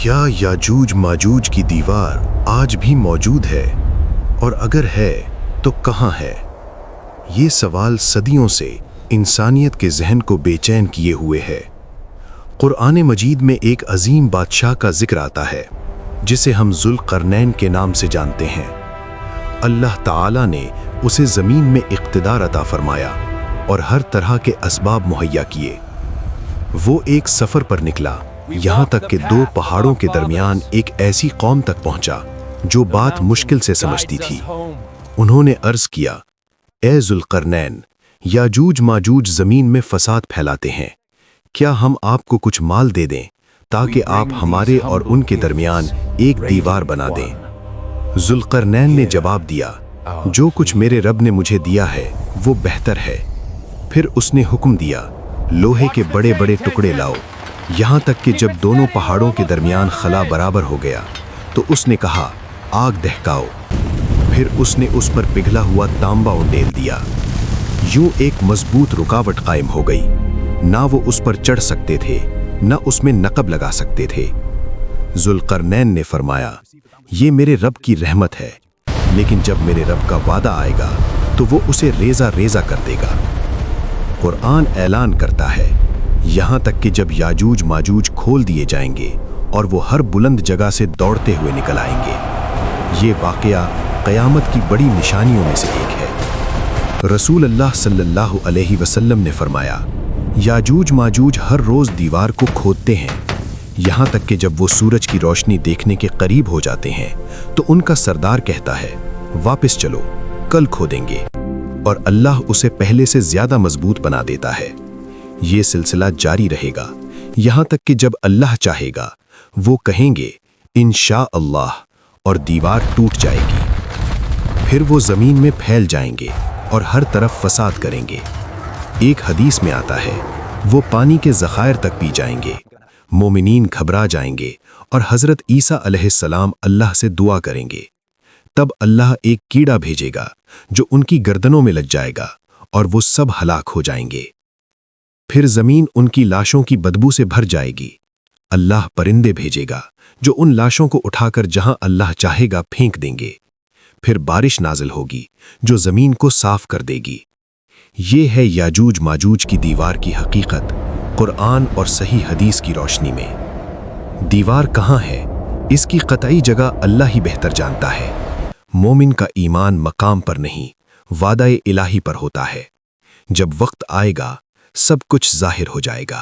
کیا یاجوج ماجوج کی دیوار آج بھی موجود ہے؟ اور اگر ہے تو کہاں ہے؟ یہ سوال صدیوں سے انسانیت کے ذہن کو بے چین کیے ہوئے ہے۔ قرآن مجید میں ایک عظیم بادشاہ کا ذکر آتا ہے جسے ہم ذو القرنین کے نام سے جانتے ہیں۔ اللہ تعالیٰ نے اسے زمین میں اقتدار عطا فرمایا اور ہر طرح کے اسباب مہیا کیے۔ وہ ایک سفر پر نکلا، یہاں تک کہ دو پہاڑوں کے درمیان ایک ایسی قوم تک پہنچا جو بات مشکل سے سمجھتی تھی۔ انہوں نے عرض کیا، اے ذو القرنین، یاجوج ماجوج زمین میں فساد پھیلاتے ہیں، کیا ہم آپ کو کچھ مال دے دیں تاکہ آپ ہمارے اور ان کے درمیان ایک دیوار بنا دیں؟ ذو القرنین نے جواب دیا، جو کچھ میرے رب نے مجھے دیا ہے وہ بہتر ہے۔ پھر اس نے حکم دیا، لوہے کے بڑے بڑے ٹکڑے لاؤ، یہاں تک کہ جب دونوں پہاڑوں کے درمیان خلا برابر ہو گیا تو اس نے کہا، آگ دہکاؤ۔ پھر اس نے اس پر پگھلا ہوا تانبا انڈیل دیا۔ یوں ایک مضبوط رکاوٹ قائم ہو گئی، نہ وہ اس پر چڑھ سکتے تھے نہ اس میں نقب لگا سکتے تھے۔ ذو القرنین نے فرمایا، یہ میرے رب کی رحمت ہے، لیکن جب میرے رب کا وعدہ آئے گا تو وہ اسے ریزہ ریزہ کر دے گا۔ قرآن اعلان کرتا ہے، یہاں تک کہ جب یاجوج ماجوج کھول دیے جائیں گے اور وہ ہر بلند جگہ سے دوڑتے ہوئے نکل آئیں گے۔ یہ واقعہ قیامت کی بڑی نشانیوں میں سے ایک ہے۔ رسول اللہ صلی اللہ علیہ وسلم نے فرمایا، یاجوج ماجوج ہر روز دیوار کو کھودتے ہیں، یہاں تک کہ جب وہ سورج کی روشنی دیکھنے کے قریب ہو جاتے ہیں تو ان کا سردار کہتا ہے، واپس چلو، کل کھودیں گے، اور اللہ اسے پہلے سے زیادہ مضبوط بنا دیتا ہے۔ یہ سلسلہ جاری رہے گا یہاں تک کہ جب اللہ چاہے گا وہ کہیں گے، انشاءاللہ، اور دیوار ٹوٹ جائے گی۔ پھر وہ زمین میں پھیل جائیں گے اور ہر طرف فساد کریں گے۔ ایک حدیث میں آتا ہے، وہ پانی کے ذخائر تک پی جائیں گے، مومنین گھبرا جائیں گے اور حضرت عیسیٰ علیہ السلام اللہ سے دعا کریں گے۔ تب اللہ ایک کیڑا بھیجے گا جو ان کی گردنوں میں لگ جائے گا اور وہ سب ہلاک ہو جائیں گے۔ پھر زمین ان کی لاشوں کی بدبو سے بھر جائے گی۔ اللہ پرندے بھیجے گا جو ان لاشوں کو اٹھا کر جہاں اللہ چاہے گا پھینک دیں گے۔ پھر بارش نازل ہوگی جو زمین کو صاف کر دے گی۔ یہ ہے یاجوج ماجوج کی دیوار کی حقیقت، قرآن اور صحیح حدیث کی روشنی میں۔ دیوار کہاں ہے، اس کی قطعی جگہ اللہ ہی بہتر جانتا ہے۔ مومن کا ایمان مقام پر نہیں، وعدہ الہی پر ہوتا ہے۔ جب وقت آئے گا سب کچھ ظاہر ہو جائے گا۔